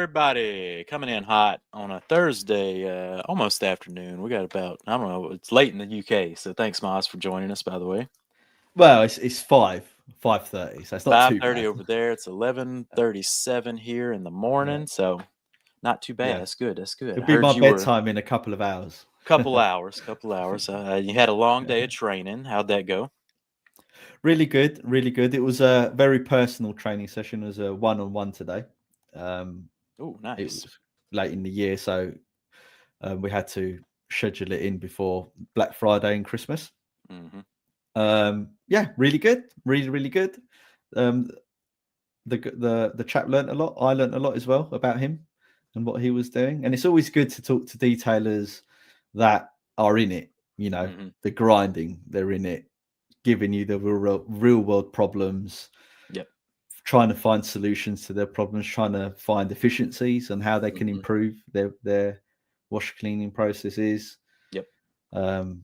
everybody? Coming in hot on a Thursday, almost afternoon. We got about, I don't know, it's late in the UK. So thanks, Moz, for joining us, by the way. Well, it's 5:30, so it's not too 5:30 bad. over there. It's 11:37 here in the Yeah, morning. So not too bad. yeah. That's good. That's good. It'll I be heard my you were bedtime in a couple of hours. a couple hours, couple hours. You had a long day of training. How'd that go? Really good, really good. It was a very personal training session. It was a one-on-one today. Um, Oh, it nice. was late in the year, so we had to schedule it in before Black Friday and Christmas. Hmm. Yeah, really good, really, really good. Um, the chap learnt a lot. I learnt a lot as well about him and what he was doing. And it's always good to talk to detailers that are in it. You know, Hmm. the grinding, they're in it, giving you the real world problems, Yep. trying to find solutions to their problems, trying to find efficiencies and how they can Hmm. improve their wash cleaning processes. Yep. Um,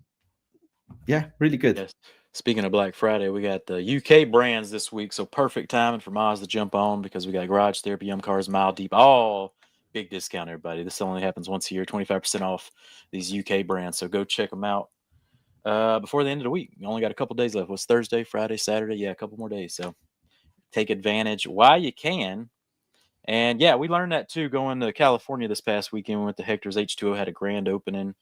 yeah, really good. Yes. Speaking of Black Friday, we got the UK brands this week, so perfect timing for Moz to jump on because we got Garage Therapy, Yum Cars, Mile Deep, all big discount, everybody. This only happens once a year, 25% off these UK brands, so go check them out before the end of the week. You only got a couple days left. What's Thursday, Friday, Saturday? Yeah, a couple more days, so take advantage while you can. And yeah, we learned that too going to California this past weekend. We went to Hector's H2O, had a grand opening.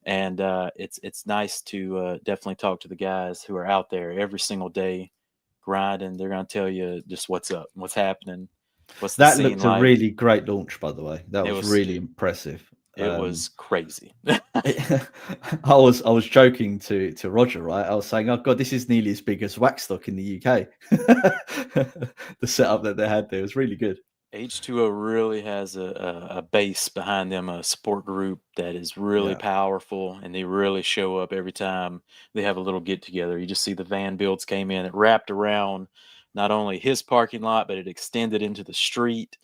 And it's nice to definitely talk to the guys who are out there every single day grinding. They're going to tell you just what's up, what's happening, what's the That scene looked a like. really great launch, by the way. That It was was really impressive. it was crazy. I was joking to Roger, right? I was saying, "Oh God, this is nearly as big as Waxstock in the UK." The setup that they had there was really good. H2O really has a base behind them, a support group that is really Yeah, powerful, and they really show up every time they have a little get together. You just see the van builds came in, it wrapped around not only his parking lot, but it extended into the street.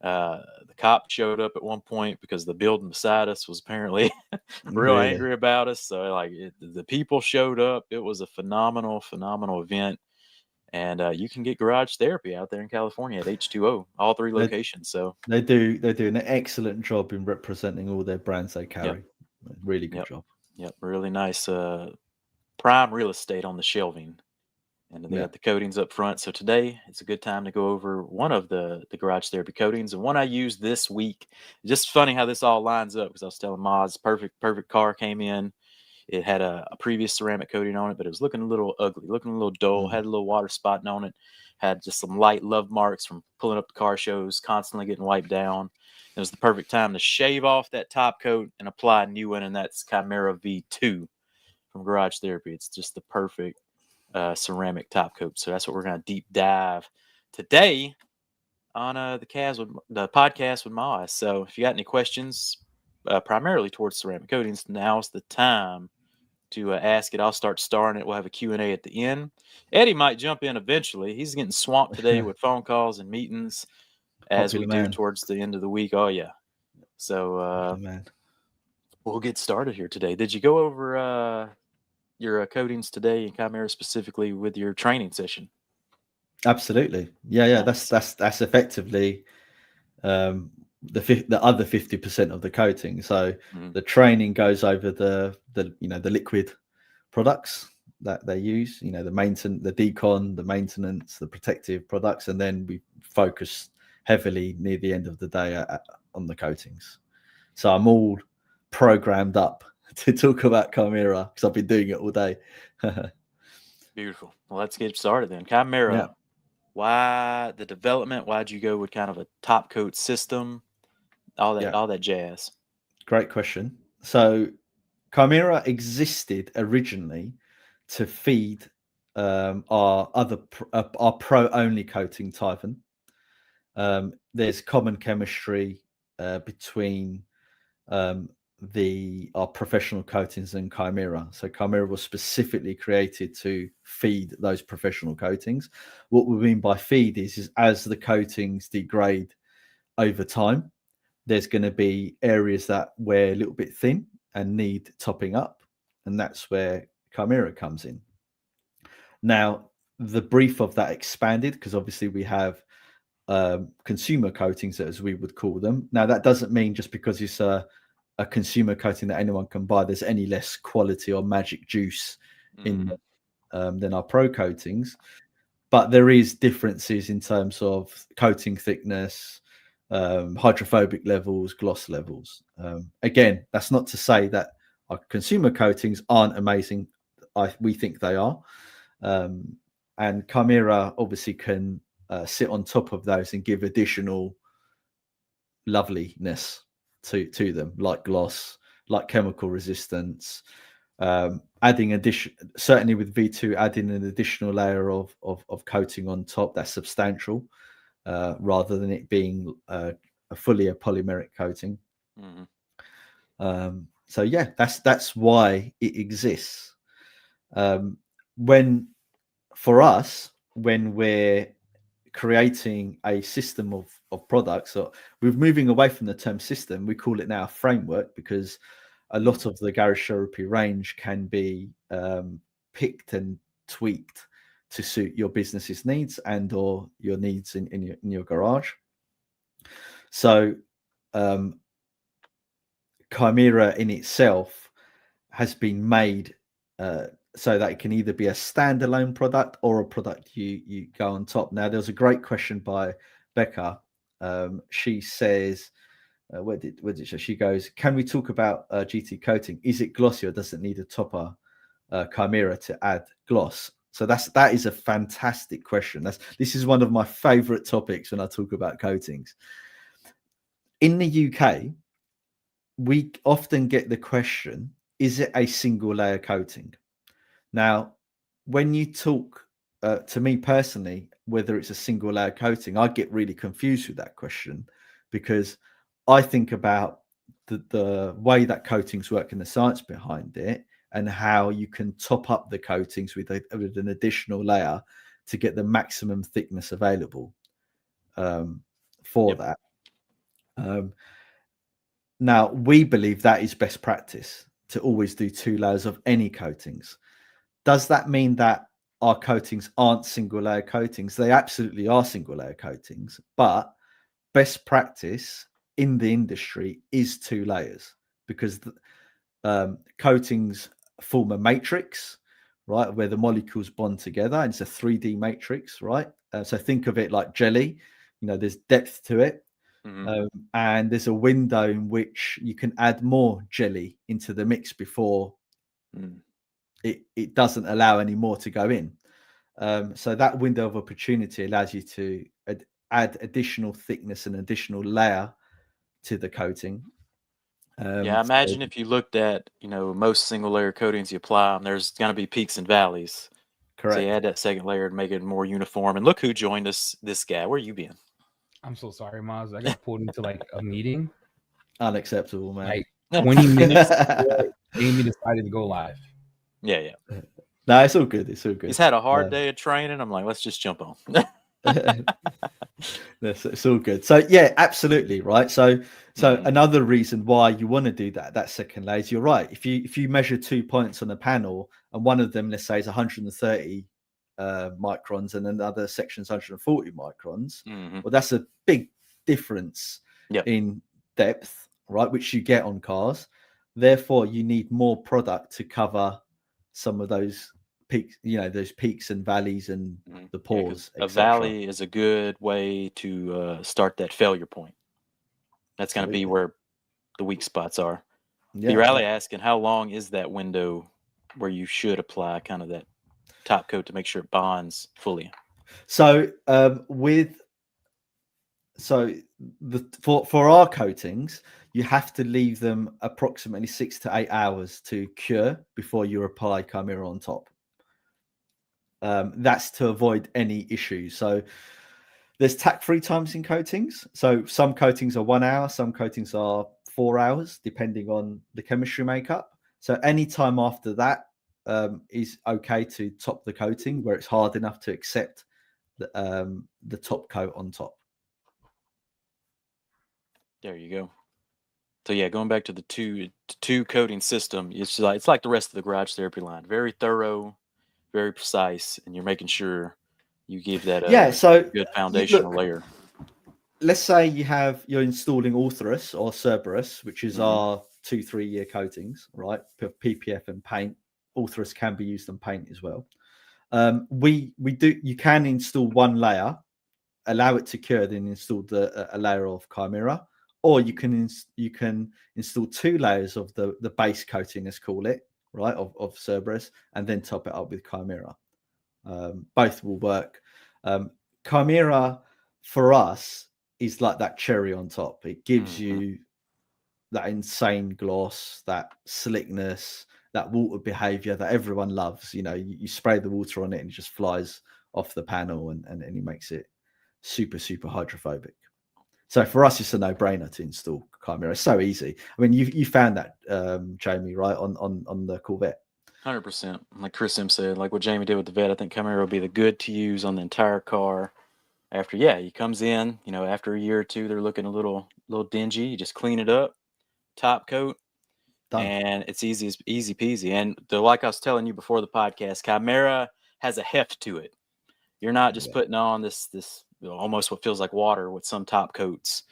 The cop showed up at one point because the building beside us was apparently real really. angry about us. So, like, the people showed up. It was a phenomenal, phenomenal event. And you can get garage therapy out there in California at H2O, all three They locations. So, they do an excellent job in representing all their brands they yep, carry. Really good yep, job. yep. Really nice prime real estate on the shelving. And they Yeah, got the coatings up front. So today it's a good time to go over one of the garage therapy coatings and one I used this week. Just funny how this all lines up because I was telling Moz, perfect car came in. It had a previous ceramic coating on it, but it was looking a little ugly, looking a little dull, mm, had a little water spotting on it, had just some light love marks from pulling up the car shows, constantly getting wiped down. It was the perfect time to shave off that top coat and apply a new one, and that's Chimera V2 from Garage Therapy. It's just the perfect ceramic top coat. So that's what we're going to deep dive today on the podcast with Moz. So if you got any questions, primarily towards ceramic coatings, now's the time to ask it. I'll start starring it. We'll have a Q&A at the end. Eddie might jump in eventually. He's getting swamped today with phone calls and meetings as we popular do man, towards the end of the week. Oh, yeah. So popular man. we'll get started here today. Did you go over your coatings today in Chimera specifically with your training session? Absolutely, yeah. That's Nice. that's that's effectively um, the other 50% of the coating. So Mhm. the training goes over the liquid products that they use, the maintenance, the decon, the maintenance, the protective products, and then we focus heavily near the end of the day on the coatings. So I'm all programmed up to talk about Chimera because I've been doing it all day. Beautiful. Well, let's get started then. Yeah, Chimera, why the development? Why'd you go with kind of a top coat system? yeah, All that jazz. great question. So Chimera existed originally to feed our pro only coating Typhon. There's common chemistry between um, our professional coatings and Chimera. So Chimera was specifically created to feed those professional coatings. What we mean by feed is as the coatings degrade over time, there's going to be areas that wear a little bit thin and need topping up, and that's where Chimera comes in. Now, the brief of that expanded because obviously we have consumer coatings, as we would call them. Now, that doesn't mean just because it's a consumer coating that anyone can buy, there's any less quality or magic juice in than our pro coatings. But there is differences in terms of coating thickness, hydrophobic levels, gloss levels. Again, that's not to say that our consumer coatings aren't amazing. We think they are. And Chimera obviously can sit on top of those and give additional loveliness to them, like gloss, like chemical resistance, adding certainly with V2, adding an additional layer of coating on top that's substantial, rather than it being fully a polymeric coating. So yeah, that's why it exists. For us, when we're creating a system of products, so we're moving away from the term system, we call it now a framework, because a lot of the garage therapy range can be picked and tweaked to suit your business's needs and or your needs in your garage. So Chimera in itself has been made so that it can either be a standalone product or a product you go on top. Now, there's a great question by Becca. She says, where did she goes, can we talk about GT coating? Is it glossy or does it need a topper Chimera to add gloss? So that is a fantastic question. This is one of my favorite topics when I talk about coatings. In the UK, we often get the question, is it a single layer coating? Now, when you talk to me personally, whether it's a single layer coating, I get really confused with that question, because I think about the way that coatings work and the science behind it, and how you can top up the coatings with an additional layer to get the maximum thickness available for that. Now, we believe that is best practice, to always do 2 layers of any coatings. Does that mean that our coatings aren't single layer coatings? They absolutely are single layer coatings, but best practice in the industry is 2 layers, because coatings form a matrix, right, where the molecules bond together, and it's a 3D matrix, right? So think of it like jelly. There's depth to it. And there's a window in which you can add more jelly into the mix before it doesn't allow any more to go in. So that window of opportunity allows you to add additional thickness and additional layer to the coating. I imagine if you looked at most single layer coatings you apply, there's going to be peaks and valleys. Correct. So you add that second layer to make it more uniform. And look who joined us, this guy. Where you been? I'm so sorry, Maz. I got pulled into a meeting. Unacceptable, man. 20 minutes before Amy decided to go live. Yeah. No, it's all good. It's all good. He's had a hard day of training. I'm like, let's just jump on. It's all good. So yeah, absolutely right. So another reason why you want to do that second layer is, you're right. If you measure 2 points on a panel, and one of them, let's say, is 130 microns, and another section's 140 microns, well, that's a big difference in depth, right, which you get on cars. Therefore, you need more product to cover some of those peaks, those peaks and valleys and the pores. A valley is a good way to start that failure point. That's going to be where the weak spots are. You're really asking, how long is that window where you should apply kind of that top coat to make sure it bonds fully? So for our coatings, you have to leave them approximately 6 to 8 hours to cure before you apply Chimera on top. That's to avoid any issues. So there's tack-free times in coatings. So some coatings are 1 hour, some coatings are 4 hours, depending on the chemistry makeup. So any time after that is okay to top the coating, where it's hard enough to accept the top coat on top. There you go. So yeah, going back to the two coating system, it's like the rest of the garage therapy line. Very thorough, very precise, and you're making sure you give that a good foundational layer. let's say you're installing Orthrus or Cerberus, which is our 2-3 year coatings, right? For PPF and paint. Orthrus can be used on paint as well. You can install one layer, allow it to cure, then install a layer of Chimera, or you can install 2 layers of the base coating, let's call it, right, of Cerberus, and then top it up with Chimera. Both will work. Chimera for us is like that cherry on top. It gives you that insane gloss, that slickness, that water behavior that everyone loves. You know, you spray the water on it and it just flies off the panel, and it makes it super, super hydrophobic. So for us, it's a no-brainer to install Chimera. It's so easy. I mean, you found that, Jamie, right, on the Corvette. 100%. Like Chris M said, like what Jamie did with the Vet, I think Chimera will be the good to use on the entire car. After, he comes in, after a year or two, they're looking a little dingy. You just clean it up, top coat, Done. and it's easy peasy. And like I was telling you before the podcast, Chimera has a heft to it. You're not just putting on this almost what feels like water with some top coats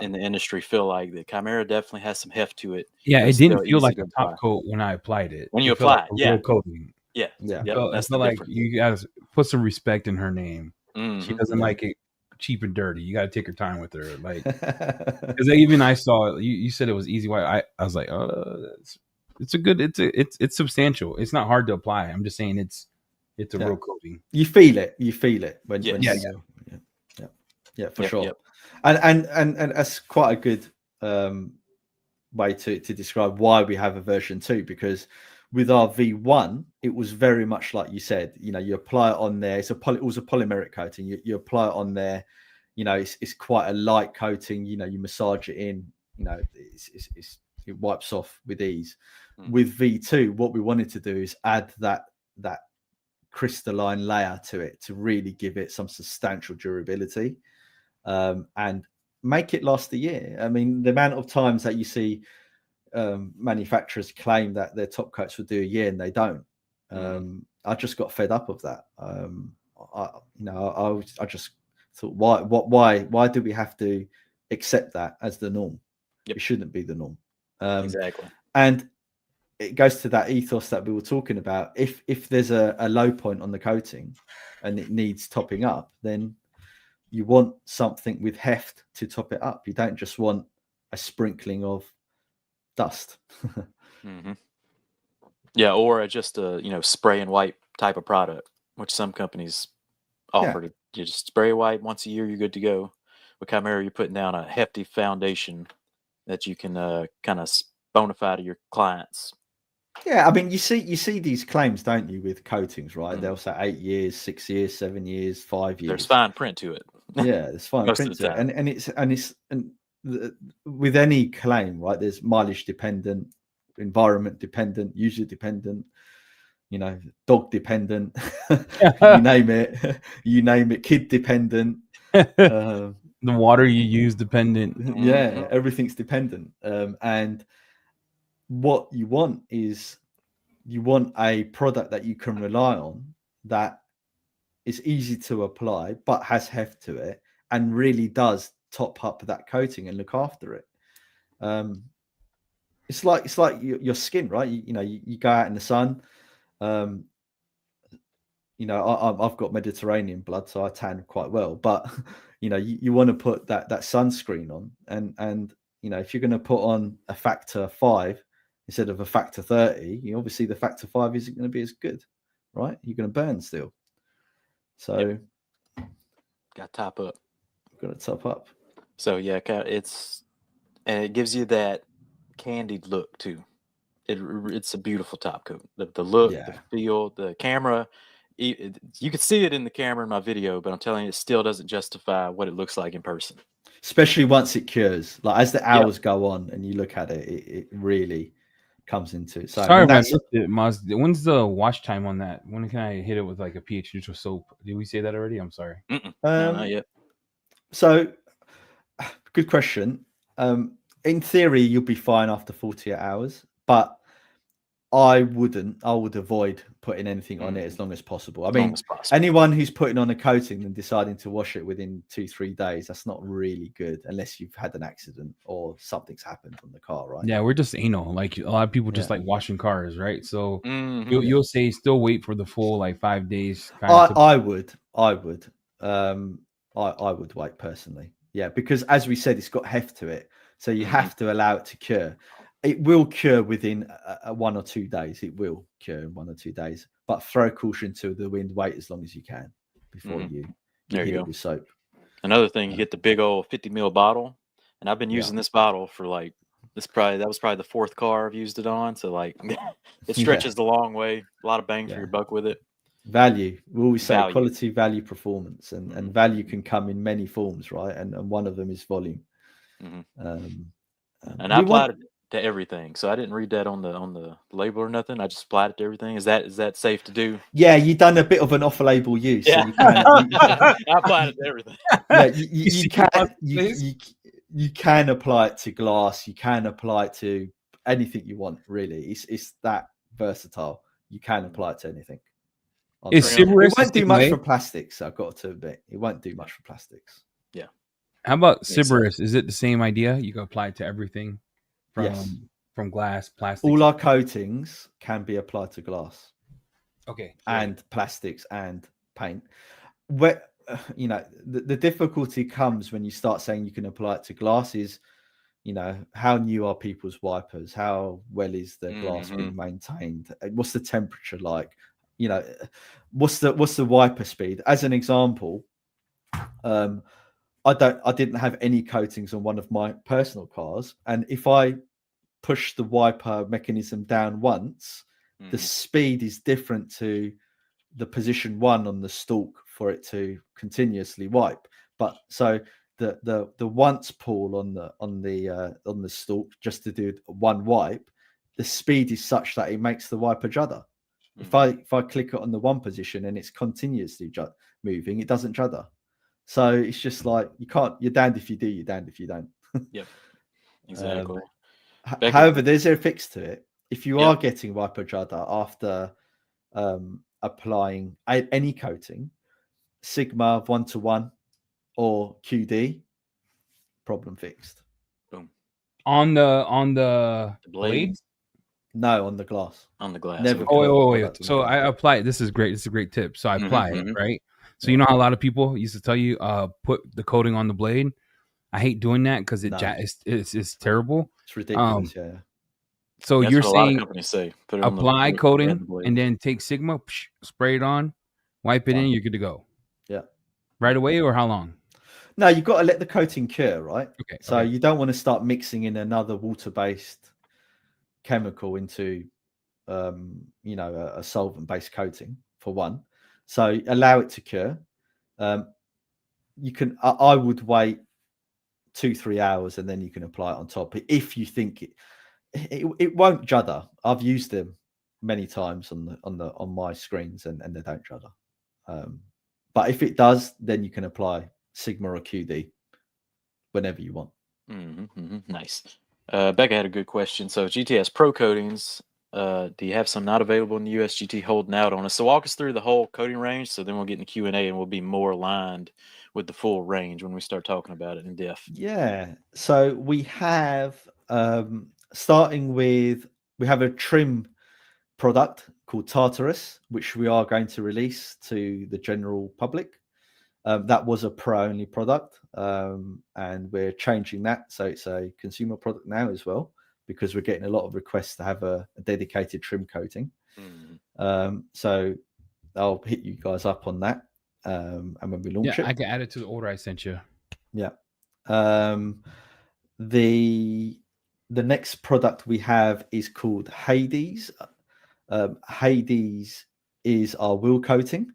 in the industry feel like. The Chimera definitely has some heft to it. Yeah, it didn't feel like a top coat when I applied it. When you apply it, real coating. Yeah. That's like you gotta put some respect in her name. She doesn't like it cheap and dirty. You gotta take your time with her. Like, because even I saw you said it was easy white. I was like, it's substantial. It's not hard to apply. I'm just saying it's a real coating. You feel it when for sure. Yep. And that's quite a good way to describe why we have a version 2, because with our V1, it was very much like you said. You apply it on there. It was a polymeric coating. You apply it on there. It's quite a light coating. You massage it in. It wipes off with ease. With V2, what we wanted to do is add that crystalline layer to it to really give it some substantial durability, and make it last a year. I mean, the amount of times that you see manufacturers claim that their top coats will do a year and they don't. I just got fed up of that. I just thought, why do we have to accept that as the norm? It shouldn't be the norm. Exactly. And it goes to that ethos that we were talking about. If there's a low point on the coating and it needs topping up, then you want something with heft to top it up. You don't just want a sprinkling of dust. Yeah, or just a spray and wipe type of product, which some companies offer. You just spray a wipe once a year, you're good to go. With Chimera, you're putting down a hefty foundation that you can kind of bona fide to your clients. Yeah, I mean, you see these claims, don't you, with coatings, right? They'll say 8 years, 6 years, 7 years, 5 years. There's fine print to it. Yeah, there's fine print to it, and with any claim, right? There's mileage dependent, environment dependent, user dependent, dog dependent. You name it, kid dependent. The water you use dependent. Yeah, everything's dependent, and what you want is a product that you can rely on, that is easy to apply but has heft to it and really does top up that coating and look after it. It's like your skin, right? You go out in the sun. I've got Mediterranean blood, so I tan quite well, but you want to put that sunscreen on, and if you're going to put on a factor 5 instead of a factor 30, obviously the factor 5 isn't going to be as good, right? You're going to burn still. So got to top up. Got to top up. So yeah, and it gives you that candied look too. It's a beautiful top coat. The look, the feel, the camera. You can see it in the camera in my video, but I'm telling you, it still doesn't justify what it looks like in person. Especially once it cures. Like as the hours go on and you look at it, it really comes into it. So sorry, I missed it, Maz. When's the wash time on that? When can I hit it with like a pH neutral soap? Did we say that already? I'm sorry. No, not yet. So, good question. In theory, you'll be fine after 48 hours, but I wouldn't. I would avoid putting anything on it as long as possible. I mean, anyone who's putting on a coating and deciding to wash it within 2-3 days, that's not really good unless you've had an accident or something's happened on the car, right? Yeah, we're just anal. Like a lot of people just like washing cars, right? So you'll say still wait for the full like 5 days. I would. I would wait personally. Yeah, because as we said, it's got heft to it, so you have to allow it to cure. It will cure within 1 or 2 days. It will cure in 1 or 2 days, but throw caution to the wind. Wait as long as you can before you hit it with soap. Another thing, you get the big old 50 ml bottle, and I've been using this bottle for like that was probably the 4th car I've used it on. So like it stretches the long way. A lot of bang for your buck with it. Value. We always say quality, value, performance, and value can come in many forms, right? And one of them is volume. And I applied it to everything, so I didn't read that on the label or nothing. I just applied it to everything. Is that safe to do? Yeah, you've done a bit of an off-label use. Yeah, so you can, I applied it to everything. Yeah, you can apply it to glass. You can apply it to anything you want. Really, it's that versatile. You can apply it to anything. It won't do much for plastics. I've got to admit, it won't do much for plastics. Yeah. How about Sybaris? Is it the same idea? You can apply it to everything from glass, plastic. All our coatings can be applied to glass. Okay. And plastics and paint. Where the difficulty comes when you start saying you can apply it to glasses. How new are people's wipers? How well is the glass being maintained? What's the temperature like? What's the wiper speed? As an example, I didn't have any coatings on one of my personal cars, and if I push the wiper mechanism down once, the speed is different to the position 1 on the stalk for it to continuously wipe. But so the once pull on the stalk just to do one wipe, the speed is such that it makes the wiper judder. If I click it on the one position and it's continuously moving, it doesn't judder. So it's just like you're damned if you do, you're damned if you don't. Yep, exactly. However, there's a fix to it. If you are getting wiper judder after applying any coating, Sigma 1-to-1 or QD, problem fixed. Boom. On the blades? No, on the glass. On the glass. Never. Wait. So I apply it. This is great. This is a great tip. So I apply it, right? So you know how a lot of people used to tell you, put the coating on the blade. I hate doing that because it's terrible. It's ridiculous. So that's you're what saying a lot of companies say, put it apply on the coating and then take Sigma, spray it on, wipe it in, you're good to go. Yeah. Right away, or how long? No, you've got to let the coating cure, right? Okay. So you don't want to start mixing in another water-based chemical into, a solvent-based coating for one. So allow it to cure. You can. I would wait 2-3 hours and then you can apply it on top if you think it won't judder. I've used them many times on my screens and they don't judder. But if it does, then you can apply Sigma or QD whenever you want. Nice. Becca had a good question. So GTS Pro coatings, do you have some not available in the US? GT holding out on us. So walk us through the whole coating range. So then we'll get in the Q&A and we'll be more aligned with the full range when we start talking about it in depth. Yeah. So we have, starting with, we have a trim product called Tartarus, which we are going to release to the general public. That was a pro only product, and we're changing that. So it's a consumer product now as well, because we're getting a lot of requests to have a dedicated trim coating. So I'll hit you guys up on that. And when we launch it, I can add it to the order I sent you. Yeah. The next product we have is called Hades. Hades is our wheel coating.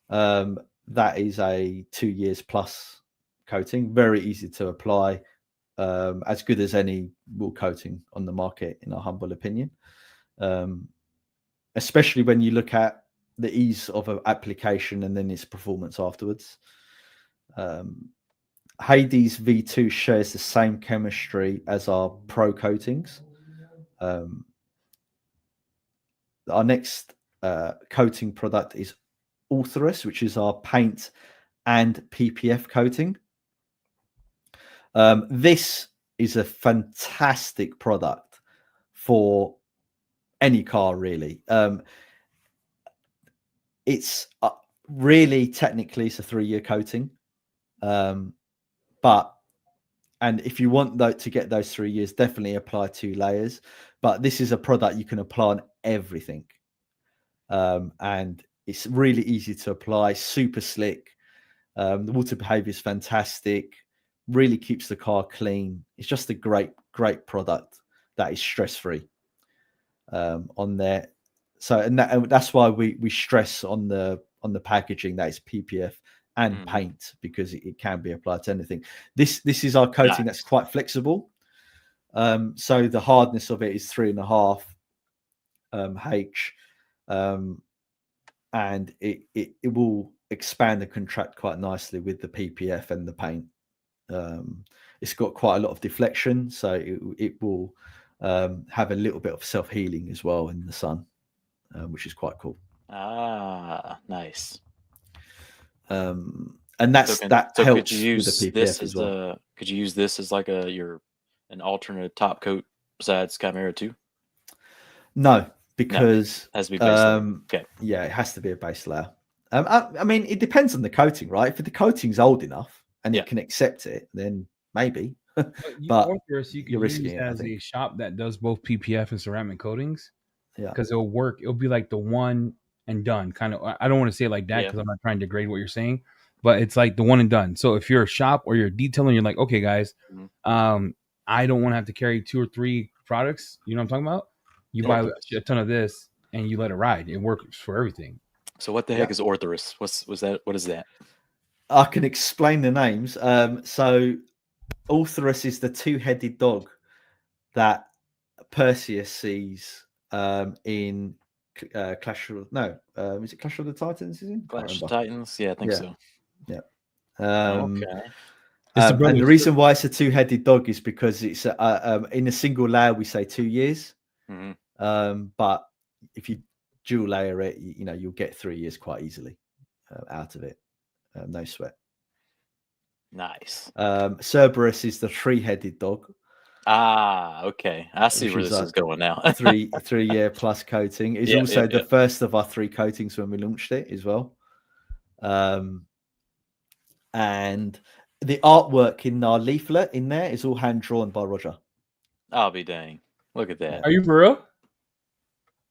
That is a 2 years plus coating, very easy to apply, as good as any wheel coating on the market, in our humble opinion. Especially when you look at the ease of an application and then its performance afterwards. Hades V2 shares the same chemistry as our pro coatings. our next coating product is Orthoris, which is our paint and PPF coating. This is a fantastic product for any car, really. It's really technically it's a 3-year coating, but if you want to get those 3 years, definitely apply 2 layers. But this is a product you can apply on everything, and it's really easy to apply, super slick. The water behavior is fantastic, really keeps the car clean. It's just a great product that is stress-free on there. So, and that's why we stress on the packaging that it's PPF and paint, because it can be applied to anything. This is our coating that's quite flexible. So the hardness of it is 3.5 H, and it will expand and contract quite nicely with the PPF and the paint. It's got quite a lot of deflection, so it will have a little bit of self-healing as well in the sun, which is quite cool. Nice. And that helps could you use with the PPF this as well. Could you use this as like an alternate top coat besides Chimera too? No, because it has to be base layer. Okay. Yeah, it has to be a base layer. I mean, it depends on the coating, right? If the coating's old enough and it can accept it, then maybe. But you're risking it as a shop that does both PPF and ceramic coatings. Yeah, because it'll work. It'll be like the one and done kind of. I don't want to say it like that because I'm not trying to degrade what you're saying, but it's like the one and done. So if you're a shop or you're a detailer, you're like, okay, guys, I don't want to have to carry 2 or 3 products. You know what I'm talking about? You buy a ton of this and you let it ride. It works for everything. So what the heck is Orthoris? What is that? I can explain the names. So Orthoris is the 2-headed dog that Perseus sees in Clash of is it Clash of the Titans? Is it Clash of Titans? Yeah, I think so. Yeah. Okay. And the reason why it's a 2-headed dog is because it's in a single layer we say 2 years, but if you dual layer it, you'll get 3 years quite easily out of it. No sweat. Nice. Cerberus is the 3-headed dog. Okay. I see where this is going now. 3-year plus coating. It's also the first of our 3 coatings when we launched it as well. And the artwork in our leaflet in there is all hand drawn by Roger. I'll be dang. Look at that. Are you for real?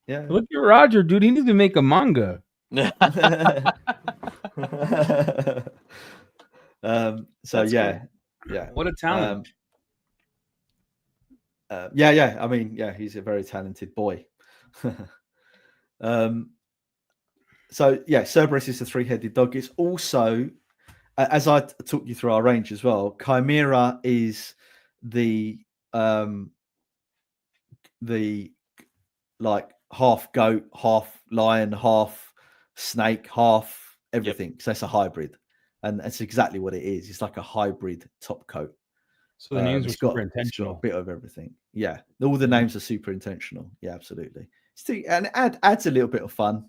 Yeah. Look at Roger, dude. He needs to make a manga. So yeah. What a talent. I mean, he's a very talented boy. So yeah, Cerberus is a 3-headed dog. It's also, as I took you through our range as well, Chimera is the like half goat, half lion, half snake, half everything. So it's a hybrid, and that's exactly what it is. It's like a hybrid top coat. So the names are super intentional. It's got a bit of everything. Yeah, all the names are super intentional. Yeah, absolutely. And it adds a little bit of fun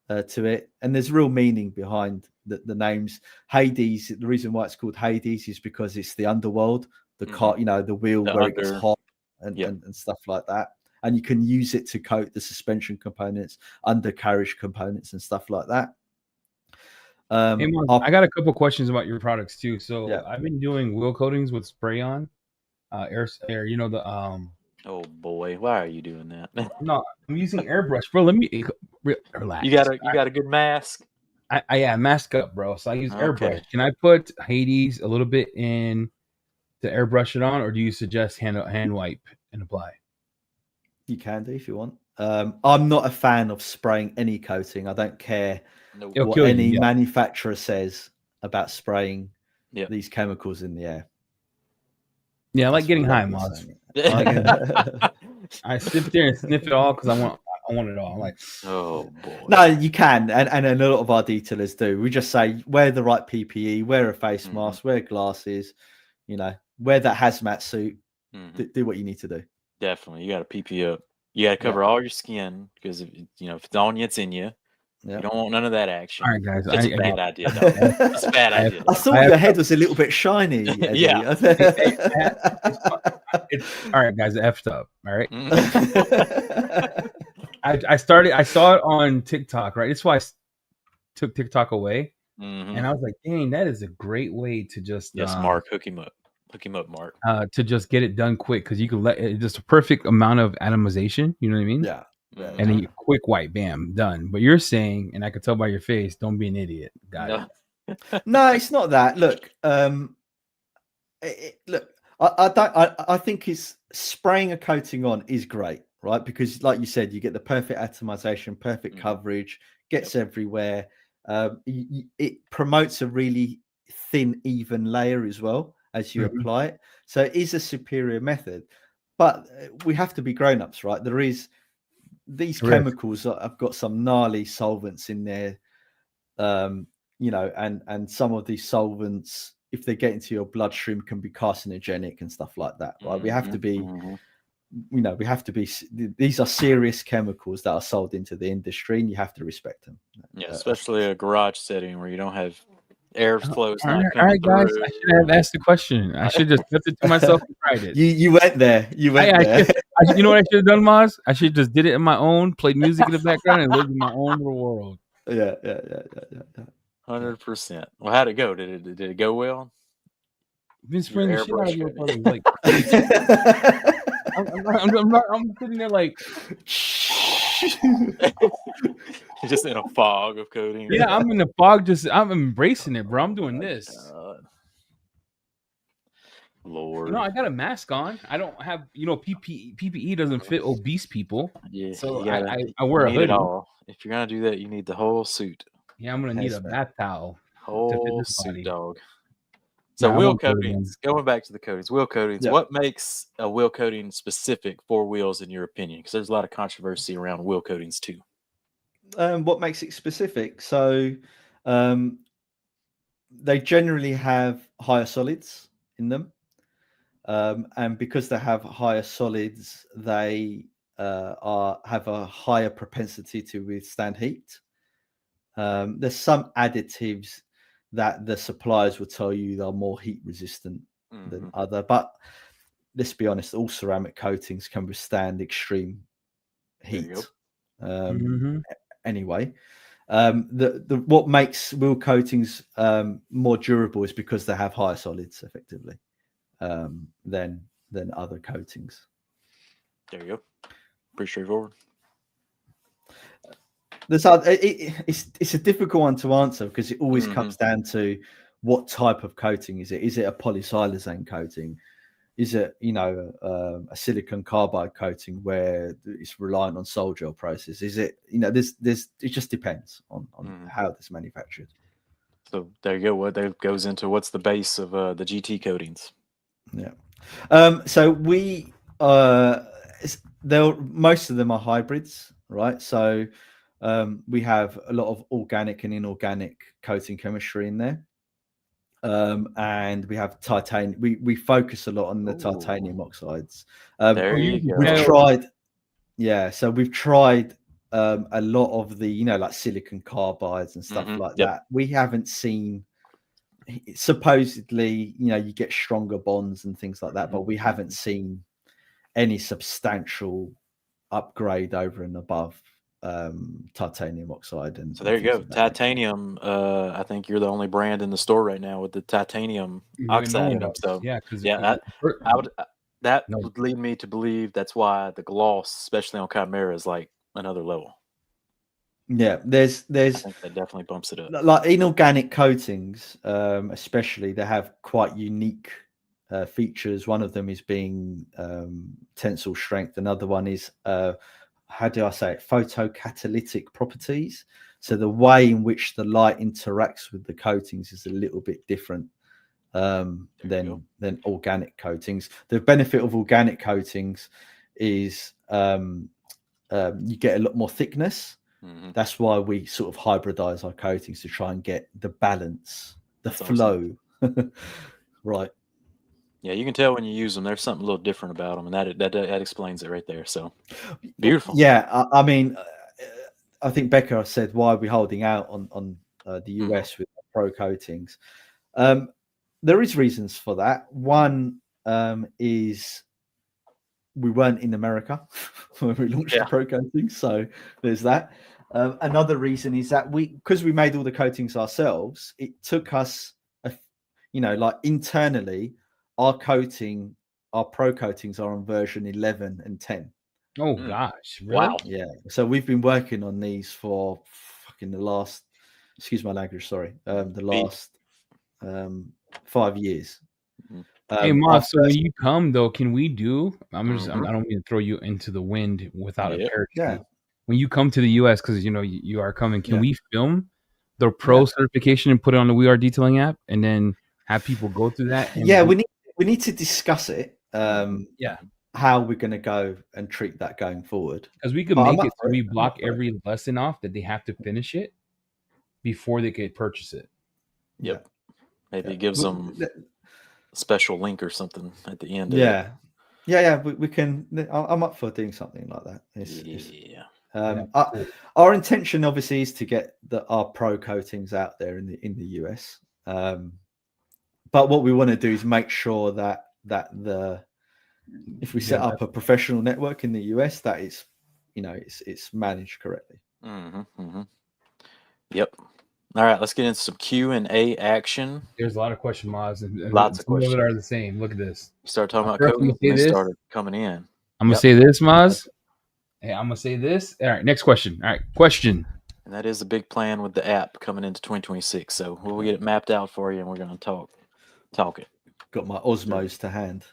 to it, and there's real meaning behind the names. Hades. The reason why it's called Hades is because it's the underworld, the car, the wheel where it gets hot and stuff like that. And you can use it to coat the suspension components, undercarriage components, and stuff like that. Hey, Mark, I got a couple questions about your products too. So I've been doing wheel coatings with spray on, air. Oh boy, why are you doing that? No, I'm using airbrush, bro. Let me relax. You got a good mask. I mask up, bro. So I use airbrush. Can I put Hades a little bit in to airbrush it on, or do you suggest hand wipe and apply? You can do if you want. I'm not a fan of spraying any coating. I don't care what any manufacturer says about spraying these chemicals in the air. Yeah, I like getting high, Moz. I sit there and sniff it all because I want it all. I'm like, oh boy. No, you can, and a lot of our detailers do. We just say wear the right PPE, wear a face mask, wear glasses, wear that hazmat suit. Do what you need to do. Definitely, you got to PP up. You got to cover all your skin because if it's on you, it's in you. Yeah. You don't want none of that action. All right, guys. That's a bad idea. It's a bad idea. I thought your head was a little bit shiny, Eddie. Yeah. All right, guys. Effed up. All right. Mhm. I saw it on TikTok, right? That's why I took TikTok away. Mhm. And I was like, dang, that is a great way to just Yes, Mark, hook him up, Mark. To just get it done quick, because you can let it just a perfect amount of atomization. You know what I mean? Yeah. And then you quick white, bam, done. But you're saying, and I could tell by your face, don't be an idiot. Got it. No, it's not that. Look, look, I think it's spraying a coating on is great, right? Because, like you said, you get the perfect atomization, perfect coverage, gets everywhere. It promotes a really thin, even layer as well as you apply it. So it is a superior method, but we have to be grown-ups, right? There is these chemicals that have got some gnarly solvents in there, and some of these solvents, if they get into your bloodstream, can be carcinogenic and stuff like that, right? We have to be, we have to be. These are serious chemicals that are sold into the industry, and you have to respect them. Yeah, especially a garage setting where you don't have airflow. All right, guys. I should have asked the question. I should just kept it to myself and tried it. You went there. You went there. You know what I should have done, Maz? I should just did it in my own, played music in the background, and lived in my own little world. Yeah. 100%. Well, how'd it go? Did it go well? Been spraying the shit out of your brothers. Like, I'm sitting there like, just in a fog of coating. Yeah, I'm in the fog. I'm embracing it, bro. I'm doing this. Lord, I got a mask on. I don't have, PPE doesn't fit obese people. Yeah, so I wear a hoodie. It all. If you're gonna do that, you need the whole suit. Yeah, I'm gonna need a bath towel. Whole suit, dog. So wheel coatings. Going back to the coatings, wheel coatings. Yeah. What makes a wheel coating specific for wheels, in your opinion? Because there's a lot of controversy around wheel coatings too. What makes it specific? So, they generally have higher solids in them. And because they have higher solids, they have a higher propensity to withstand heat. There's some additives that the suppliers will tell you are more heat resistant than other, but let's be honest, all ceramic coatings can withstand extreme heat. Anyway, what makes wheel coatings more durable is because they have higher solids, effectively. Than other coatings. There you go. Pretty straightforward. It's a difficult one to answer because it always comes down to what type of coating is it. Is it a polysiloxane coating? Is it a silicon carbide coating where it's reliant on sol gel process? Is it it just depends on how it's manufactured. So there you go. What goes into what's the base of the GT coatings? Yeah. So we most of them are hybrids, right? So we have a lot of organic and inorganic coating chemistry in there. And we have titanium. We focus a lot on the titanium oxides. There you go. We've tried, so we've tried a lot of the like silicon carbides and stuff like that. We haven't seen. Supposedly, you get stronger bonds and things like that, but we haven't seen any substantial upgrade over and above titanium oxide. And so there you go. Titanium. I think you're the only brand in the store right now with the titanium oxide in them. So that would lead me to believe that's why the gloss, especially on Chimera, is like another level. Yeah, there's I think that definitely bumps it up. Like inorganic coatings, especially, they have quite unique features. One of them is being tensile strength. Another one is how do I say it? Photocatalytic properties. So the way in which the light interacts with the coatings is a little bit different than organic coatings. The benefit of organic coatings is you get a lot more thickness. That's why we sort of hybridize our coatings to try and get the balance, the flow. Right. Yeah, you can tell when you use them. There's something a little different about them, and that explains it right there. So beautiful. Yeah, I mean, I think Becca said, "Why are we holding out on the US with pro coatings?" There is reasons for that. One is we weren't in America when we launched the pro coatings, so there's that. Another reason is that because we made all the coatings ourselves, it took us, like internally, our pro coatings are on version 11 and 10. Oh gosh! Really? Wow. Yeah. So we've been working on these for fucking the last, excuse my language, sorry, the last 5 years. Hey, Moss, so when you come though, can we do? I don't mean to throw you into the wind without a parachute. Yeah. When you come to the US, because you are coming, can we film the pro certification and put it on the We Are Detailing app, and then have people go through that? We need to discuss it. How we're going to go and treat that going forward, because we could make it so we block every lesson off that they have to finish it before they could purchase it. Yep. Maybe it gives them a special link or something at the end. We can. I'm up for doing something like that. Our intention obviously is to get our pro coatings out there in the US. But what we want to do is make sure that if we set up a professional network in the US, that is, it's managed correctly. Yep. All right, let's get into some Q&A action. There's a lot of question marks, and lots of questions that are the same. Look at this. You start talking about coatings, and they started coming in. I'm gonna say this, Maz. Hey, I'm gonna say this. All right, next question. All right, question. And that is a big plan with the app coming into 2026. So we'll get it mapped out for you, and we're gonna talk it. Got my Osmos to hand.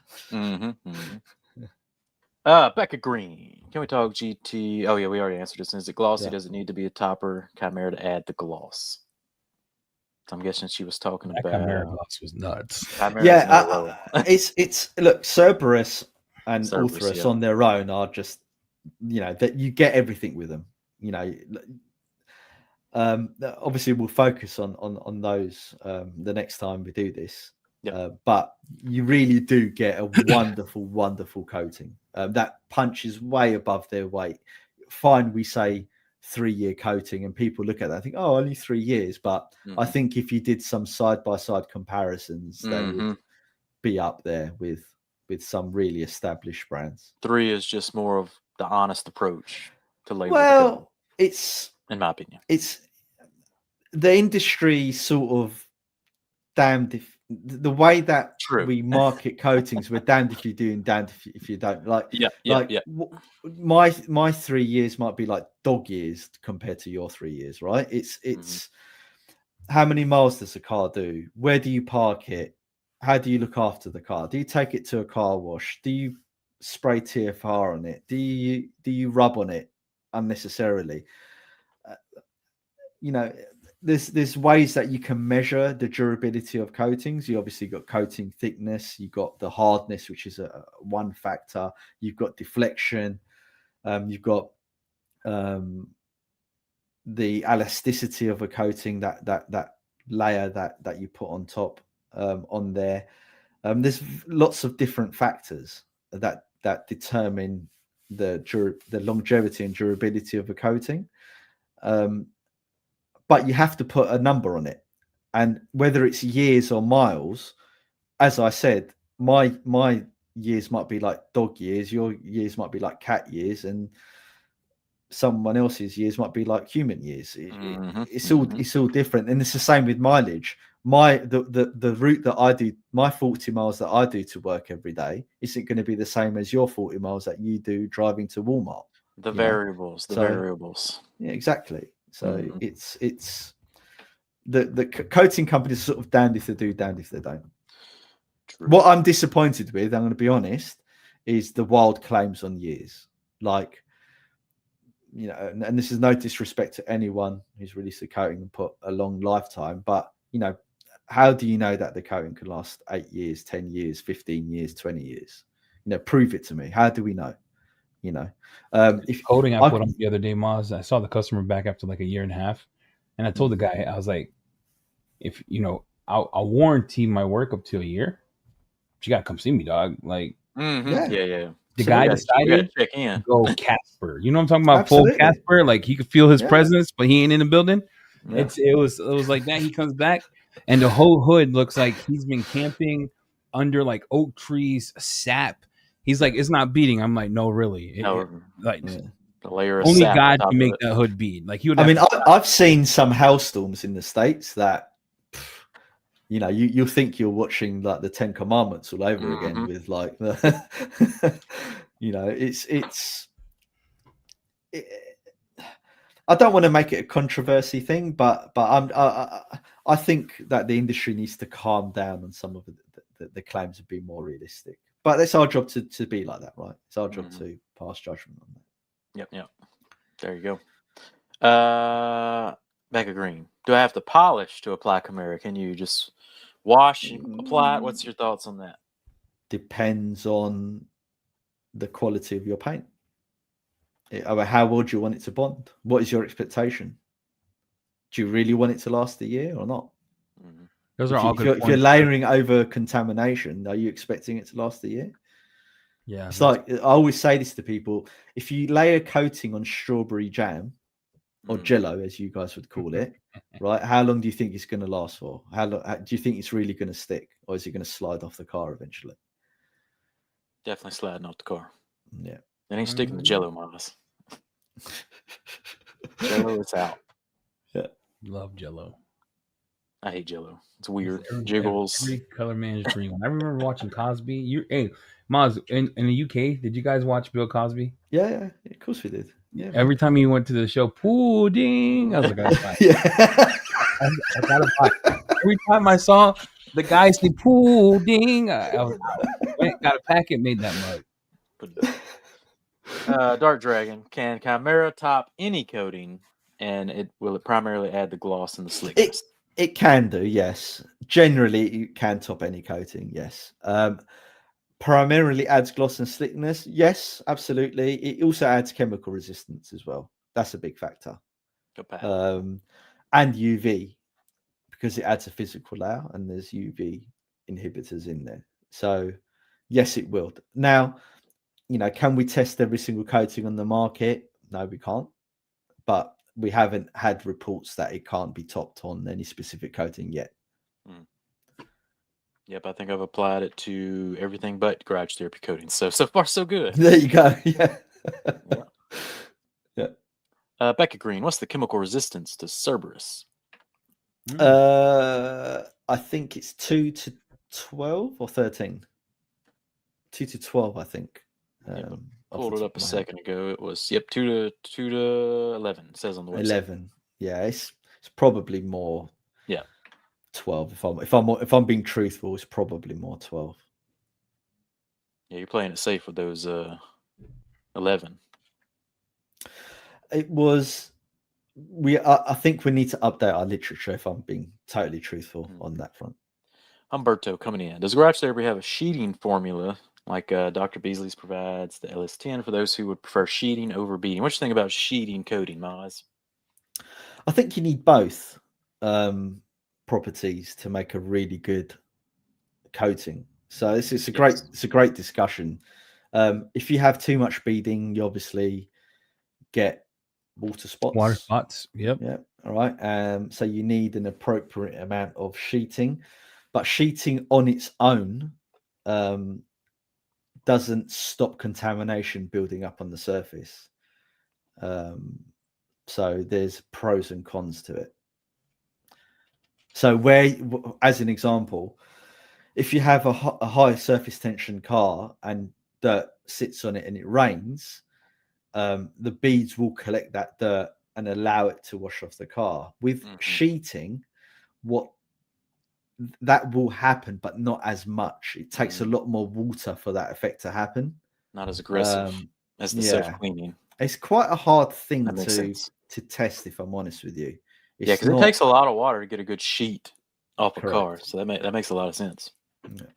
Becca Green. Can we talk GT? Oh yeah, we already answered this. Is it glossy? Yeah. Does it need to be a topper Chimera to add the gloss? So I'm guessing she was talking about Chimera gloss was nuts. It's look, Cerberus and Orthrus on their own are just, that you get everything with them. Obviously we'll focus on those the next time we do this. But you really do get a wonderful, wonderful coating that punches way above their weight. Fine, we say 3-year coating, and people look at that and think, oh, only 3 years. But I think if you did some side-by-side comparisons, they would be up there with some really established brands. 3 is just more of the honest approach to label. Well, it's, in my opinion, it's the industry sort of damned if the way that we market coatings, we're damned if you do and damned if you don't. My 3 years might be like dog years compared to your 3 years, right? It's how many miles does a car do? Where do you park it? How do you look after the car? Do you take it to a car wash? Do you spray TFR on it? Do you rub on it unnecessarily? There's ways that you can measure the durability of coatings. You obviously got coating thickness, you've got the hardness, which is one factor. You've got deflection, you've got the elasticity of a coating, that layer that you put on top on there. There's lots of different factors that determine the longevity and durability of a coating. But you have to put a number on it, and whether it's years or miles, as I said, my years might be like dog years, your years might be like cat years, and someone else's years might be like human years. It's all different, and it's the same with mileage. The route that I do, my 40 miles that I do to work every day, isn't going to be the same as your 40 miles that you do driving to Walmart. The variables. Yeah, exactly. So it's the coating companies are sort of damned if they do, damned if they don't. True. What I'm disappointed with, I'm going to be honest, is the wild claims on years. Like, and this is no disrespect to anyone who's released a coating and put a long lifetime, but how do you know that the coating could last 8 years, 10 years, 15 years, 20 years? Prove it to me. How do we know? If coating I put on the other day, Maz, I saw the customer back after like a year and a half, and I told the guy, I was like, if I'll warranty my work up to a year, you gotta come see me, dog. Like, yeah. the So guy we gotta decided check in. to go Casper. You know what I'm talking about? Absolutely. Full Casper. Like, he could feel his presence, but he ain't in the building. Yeah. It was like that. He comes back, and the whole hood looks like he's been camping under like oak trees, sap. He's like, it's not beating. I'm like, no, really. The layer of only sap God on can top make of that hood beat. Like, he would. I mean, I've seen some hailstorms in the States that, you know, you think you're watching like the Ten Commandments all over again with like the, you know, I don't want to make it a controversy thing, but I think that the industry needs to calm down on some of the claims and be more realistic. But it's our job to be like that, right? It's our job to pass judgment on that. Yep. There you go. Becca Green, do I have to polish to apply Camara? Can you just wash and apply it? What's your thoughts on that? Depends on the quality of your paint. How well do you want it to bond? What is your expectation? Do you really want it to last a year or not? Those are all good points. If you're layering over contamination, are you expecting it to last a year? Yeah. It's like, I always say this to people. If you lay a coating on strawberry jam or Jello, as you guys would call it, right? How long do you think it's going to last for? How do you think it's really going to stick, or is it going to slide off the car eventually? Definitely sliding off the car. Yeah. It ain't sticking to Jello, Mars. Jello is out. Yeah. Love Jello. I hate Jello. It's weird. Jiggles. Every color man's dream. I remember watching Cosby. Hey, Maz, in the UK, did you guys watch Bill Cosby? Yeah, of course we did. Yeah. Every time he went to the show, pudding, I was like, I gotta buy it. Every time I saw the guy say pudding, I got a packet, made that mug. Dark Dragon, can Chimera top any coating, and will it primarily add the gloss and the slickness? It can do, yes. Generally, it can top any coating, yes. Primarily adds gloss and slickness, yes, absolutely. It also adds chemical resistance as well. That's a big factor. And UV, because it adds a physical layer and there's UV inhibitors in there. So, yes, it will. Now, you know, can we test every single coating on the market? No, we can't. But we haven't had reports that it can't be topped on any specific coating yet. Yep, I think I've applied it to everything but garage therapy coatings. So far, so good. There you go. Yeah. Becca Green, what's the chemical resistance to Cerberus? I think it's 2 to 12 or 13. 2 to 12, I think. Pulled it up a second ago. It was 2 to 11. It says on the website. 11. Yeah, it's probably more. Yeah. 12. If I'm being truthful, it's probably more 12. Yeah, you're playing it safe with those 11. It was. I think we need to update our literature. If I'm being totally truthful on that front. Humberto coming in. Does Garage Therapy have a sheeting formula like Dr. Beasley's provides the LS10 for those who would prefer sheeting over beading? What do you think about sheeting coating, Maz? I think you need both properties to make a really good coating. So it's a great discussion. If you have too much beading, you obviously get water spots. Yep. Yeah. All right. So you need an appropriate amount of sheeting, but sheeting on its own doesn't stop contamination building up on the surface. So there's pros and cons to it. So as an example, if you have a high surface tension car and dirt sits on it and it rains, the beads will collect that dirt and allow it to wash off the car. With sheeting, that will happen, but not as much. It takes a lot more water for that effect to happen. Not as aggressive as the self-cleaning. It's quite a hard thing to test, if I'm honest with you. Because it takes a lot of water to get a good sheet off a car. So that makes a lot of sense. Yeah.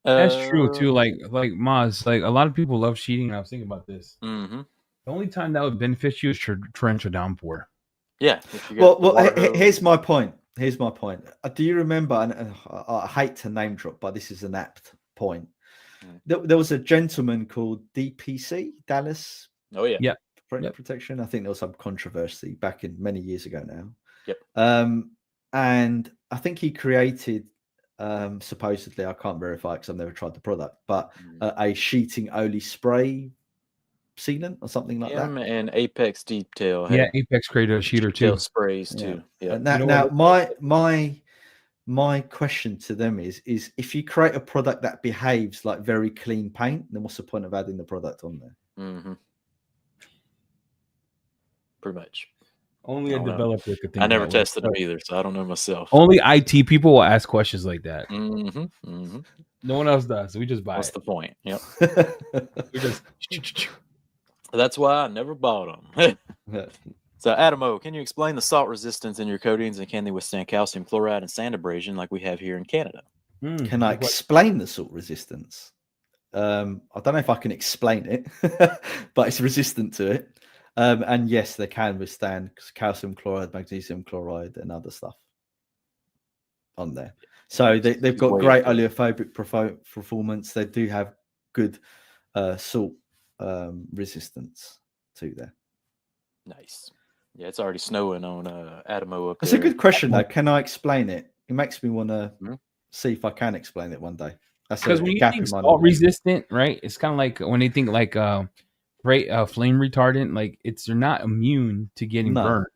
That's true too. Like Maz, like a lot of people love sheeting. I was thinking about this. The only time that would benefit you is torrential downpour. Yeah. Well, here's my point. Here's my point. Do you remember? And I hate to name drop, but this is an apt point. There was a gentleman called DPC, Dallas. Oh yeah. Yep. Protection. I think there was some controversy back in many years ago now. Yep. And I think he created, supposedly, I can't verify because I've never tried the product, but a sheeting only spray sealant or something like that. And Apex Detail. Yeah, Apex created a sheeter too. Sprays too. Yeah. Now my question to them is if you create a product that behaves like very clean paint, then what's the point of adding the product on there? Mm-hmm. Pretty much. Only a developer could think. I never tested them either, so I don't know myself. Only IT people will ask questions like that. Mm-hmm. Mm-hmm. No one else does. We just buy What's the point? Yep. We just. That's why I never bought them. So, Adamo, can you explain the salt resistance in your coatings, and can they withstand calcium chloride and sand abrasion like we have here in Canada? Can I explain the salt resistance? I don't know if I can explain it, but it's resistant to it. And yes, they can withstand calcium chloride, magnesium chloride, and other stuff on there. So they've got great oleophobic performance. They do have good salt resistance to there. Nice. Yeah, it's already snowing on Adamo up there. That's a good question, though. Can I explain it? It makes me want to see if I can explain it one day. Because when you think salt resistant, right? It's kind of like when they think like flame retardant, like they're not immune to getting burned.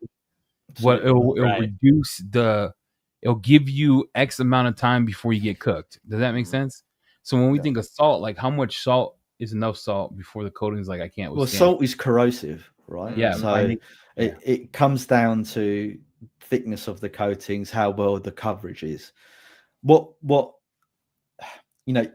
What it'll reduce it'll give you X amount of time before you get cooked. Does that make sense? So when we think of salt, like how much salt is enough salt before the coating's like I can't withstand? Well, salt is corrosive, right? Yeah. So it comes down to thickness of the coatings, how well the coverage is. What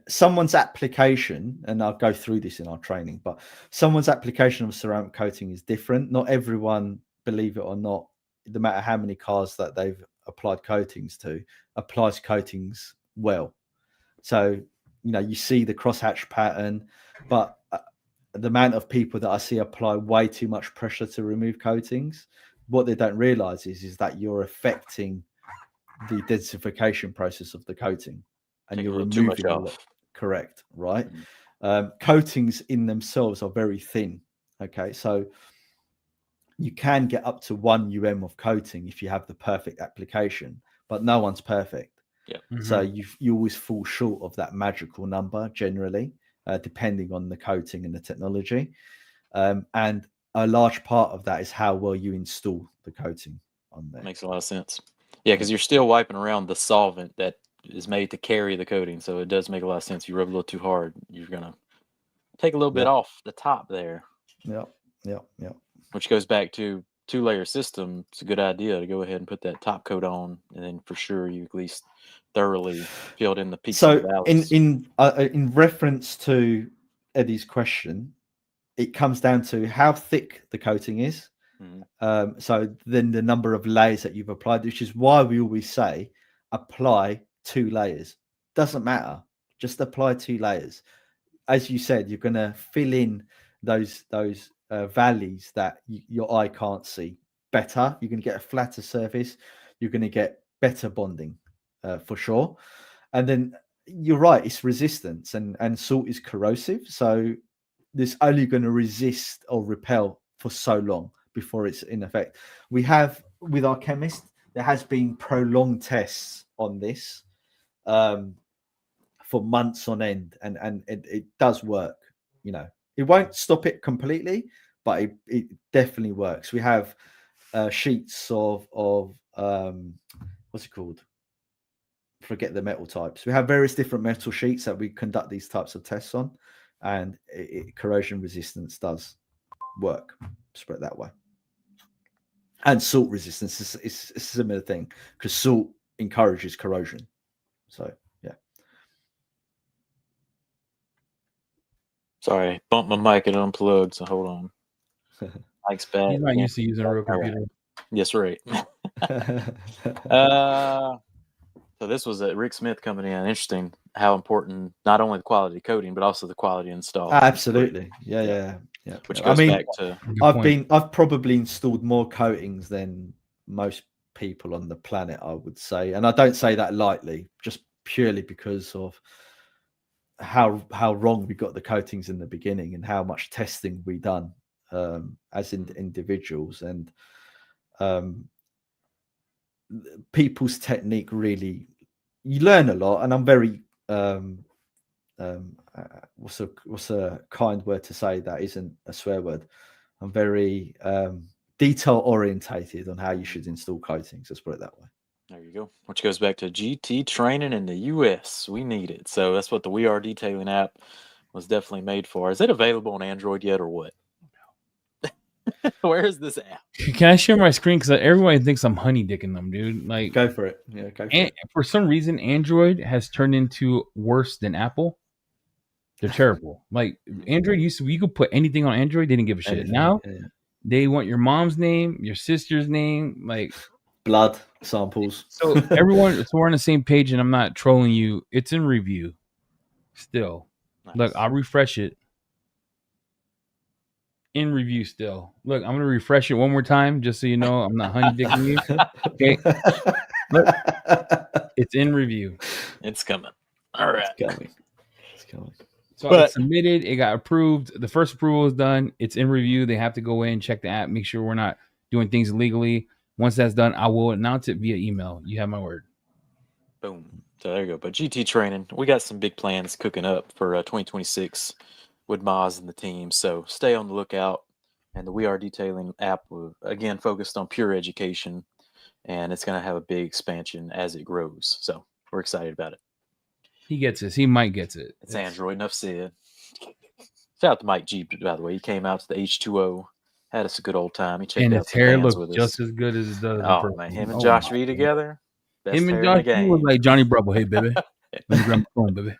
someone's application, and I'll go through this in our training, but someone's application of ceramic coating is different. Not everyone, believe it or not, no matter how many cars that they've applied coatings to, applies coatings well. So, you see the crosshatch pattern, but the amount of people that I see apply way too much pressure to remove coatings, what they don't realize is that you're affecting the densification process of the coating. And you're removing too much off. Correct, right? Coatings in themselves are very thin. Okay, so you can get up to 1 UM of coating if you have the perfect application, but no one's perfect. Yeah. Mm-hmm. So you always fall short of that magical number generally, depending on the coating and the technology. And a large part of that is how well you install the coating on there. Makes a lot of sense. Yeah, because you're still wiping around the solvent that is made to carry the coating, so it does make a lot of sense. You rub a little too hard, you're gonna take a little bit off the top there. Yeah. Which goes back to 2-layer system. It's a good idea to go ahead and put that top coat on, and then for sure you at least thoroughly filled in the peaks and valleys. In reference to Eddie's question, it comes down to how thick the coating is. So then the number of layers that you've applied, which is why we always say apply 2 layers. Doesn't matter, just apply 2 layers. As you said, you're going to fill in those valleys that your eye can't see better. You're going to get a flatter surface. You're going to get better bonding for sure. And then you're right, it's resistance, and salt is corrosive, so this only going to resist or repel for so long before it's in effect. We have, with our chemist, there has been prolonged tests on this for months on end, and it does work. It won't stop it completely, but it definitely works. We have sheets of what's it called? Forget the metal types. We have various different metal sheets that we conduct these types of tests on, and corrosion resistance does work. Spread that way. And salt resistance is a similar thing, because salt encourages corrosion. So yeah. Sorry, bumped my mic and unplugged, so hold on. Mike's back. You're not used to using a real computer. Yes, right. So this was Rick Smith coming in. Interesting how important not only the quality coating, but also the quality install. Absolutely. Yeah. Which goes back to I've probably installed more coatings than most people on the planet, I would say, and I don't say that lightly, just purely because of how wrong we got the coatings in the beginning and how much testing we done as individuals, and people's technique. Really, you learn a lot, and I'm very what's a kind word to say that isn't a swear word? I'm very detail orientated on how you should install coatings. Let's put it that way. There you go. Which goes back to GT training in the US. We need it. So that's what the We Are Detailing app was definitely made for. Is it available on Android yet, or what? Where is this app? Can I share my screen? Because everybody thinks I'm honey dicking them, dude. Like, go for it. Yeah, go for it. For some reason, Android has turned into worse than Apple. They're terrible. Like, Android used to, you could put anything on Android, they didn't give a shit. Now they want your mom's name, your sister's name, like blood samples. So everyone, so we're on the same page, and I'm not trolling you. It's in review still. Nice. Look, I'll refresh it. In review still. Look, I'm gonna refresh it one more time just so you know I'm not honey dicking you. Okay. Look, it's in review. It's coming. All right. It's coming. So it's submitted, it got approved. The first approval is done. It's in review. They have to go in, check the app, make sure we're not doing things illegally. Once that's done, I will announce it via email. You have my word. Boom. So there you go. But GT training, we got some big plans cooking up for 2026 with Maz and the team. So stay on the lookout. And the We Are Detailing app, again, focused on pure education. And it's going to have a big expansion as it grows. So we're excited about it. He gets this. He might gets it. It's Android, enough said. Shout out to Mike G, by the way. He came out to the H2O. Had us a good old time. He checked and out his hair looks just as good as it does. Oh man, him and Josh V together. Him and Josh V was like Johnny Bravo. Hey baby, let me grab my phone, baby.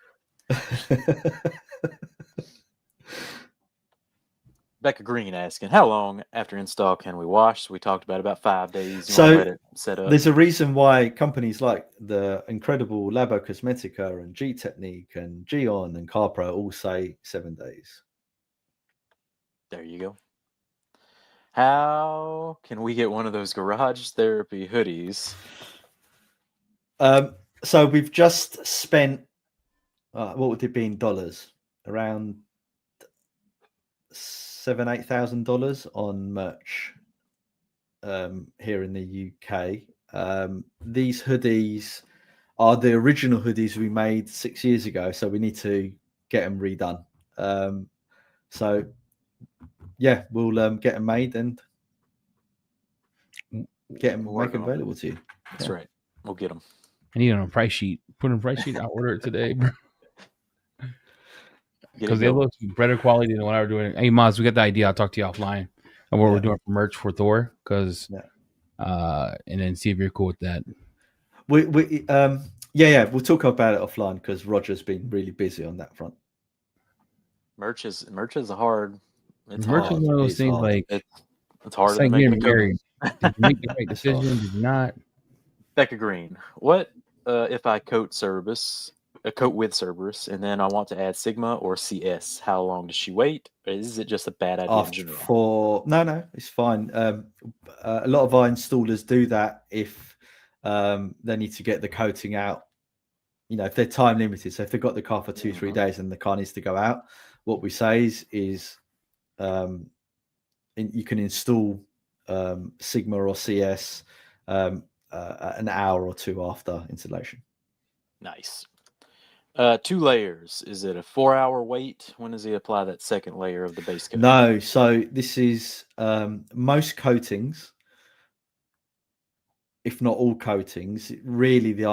Becca Green asking, how long after install can we wash? We talked about 5 days. So let it set up. There's a reason why companies like the incredible Labo Cosmetica and G Technique and Geon and CarPro all say 7 days. There you go. How can we get one of those Garage Therapy hoodies? So we've just spent, what would it be in dollars? Around $7,000-8,000 on merch here in the UK. These hoodies are the original hoodies we made 6 years ago, so we need to get them redone. So yeah, we'll get them made and get them, make them available to you. That's right. We'll get them. I need it on a price sheet. Put on a price sheet. I'll order it today, bro. Because they look better quality than what I was doing. Hey, Maz, we got the idea. I'll talk to you offline of what we're doing for merch for Thor. Because, and then see if you're cool with that. We'll talk about it offline because Roger's been really busy on that front. Merch is a hard. It's merch hard. Is one of those things hard. Like it's hard to make married. Did you make the right decision? Did you not? Becca Green, what if I coat with Cerberus, and then I want to add Sigma or CS? How long does she wait? Or is it just a bad idea in general? No, it's fine. A lot of our installers do that if they need to get the coating out. You know, if they're time limited. So if they've got the car for 2-3 days and the car needs to go out, what we say is you can install Sigma or CS an hour or two after installation. Nice. 2 layers. Is it a 4-hour wait? When does he apply that second layer of the base coat? No. So this is most coatings, if not all coatings, really the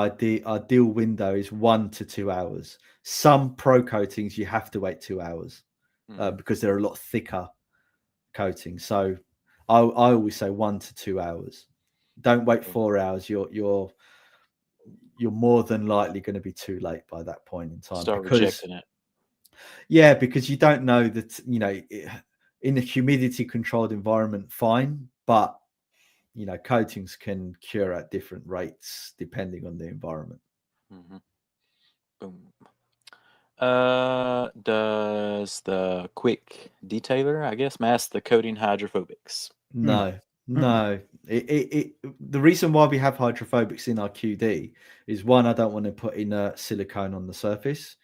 ideal window is 1 to 2 hours. Some pro coatings you have to wait 2 hours because they're a lot thicker coatings. So I always say 1 to 2 hours. Don't wait 4 hours. You're more than likely going to be too late by that point in time. Start rejecting it. Yeah, because you don't know that, you know, in a humidity controlled environment, fine, but you know, coatings can cure at different rates depending on the environment. Mm-hmm. Boom. Does the Quick Detailer, I guess, mask the coating hydrophobics? No. No, the reason why we have hydrophobics in our QD is one, I don't want to put in silicone on the surface,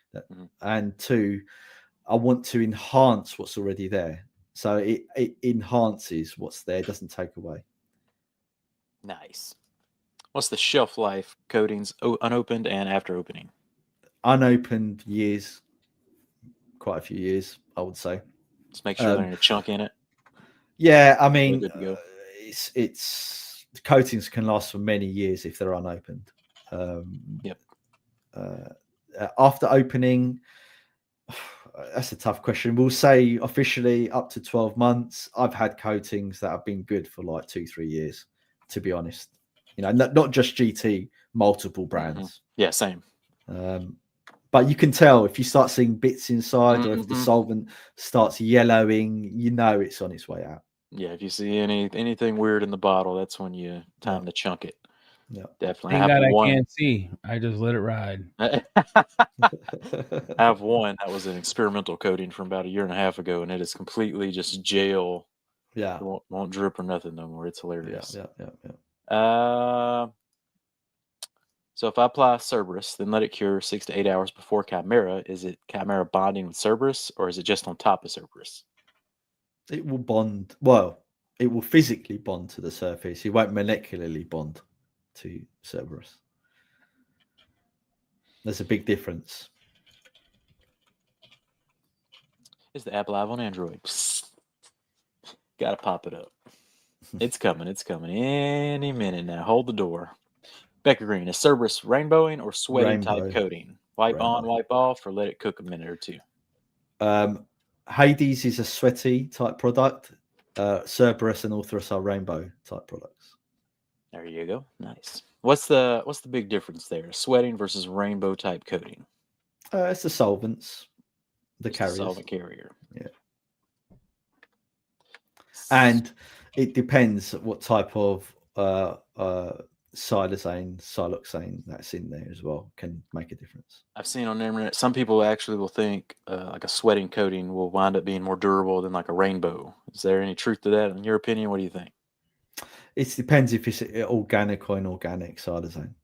and two, I want to enhance what's already there. So it enhances what's there, doesn't take away. Nice. What's the shelf life coatings unopened and after opening? Unopened years, quite a few years, I would say. Just make sure there's a chunk in it. Yeah, I mean, it's the coatings can last for many years if they're unopened. Yep. After opening, that's a tough question. We'll say officially up to 12 months. I've had coatings that have been good for like 2-3 years, to be honest. You know, not just GT, multiple brands. Yeah, same. But you can tell if you start seeing bits inside or if the solvent starts yellowing, you know it's on its way out. Yeah, if you see anything weird in the bottle, that's when time to chunk it. Yeah, definitely. Thank God I can't see. I just let it ride. I have one that was an experimental coating from about 1.5 years ago, and it is completely just gel. Yeah, it won't drip or nothing no more. It's hilarious. Yeah. So if I apply Cerberus, then let it cure 6 to 8 hours before Chimera, is it Chimera bonding with Cerberus, or is it just on top of Cerberus? It will bond. Well, it will physically bond to the surface. It won't molecularly bond to Cerberus. There's a big difference. Is the app live on Android? Gotta pop it up. It's coming. It's coming any minute now. Hold the door. Becca Green, is Cerberus rainbowing or sweating type coating? Wipe on, wipe off, or let it cook a minute or two? Hades is a sweaty type product. Cerberus and Orthros are rainbow type products. There you go. Nice. What's the big difference there? Sweating versus rainbow type coating? It's the solvents, the carriers. The solvent carrier. Yeah. And it depends what type of siloxane that's in there as well can make a difference. I've seen on the internet some people actually will think like a sweating coating will wind up being more durable than like a rainbow. Is there any truth to that? In your opinion, what do you think? It depends if it's organic or inorganic siloxane,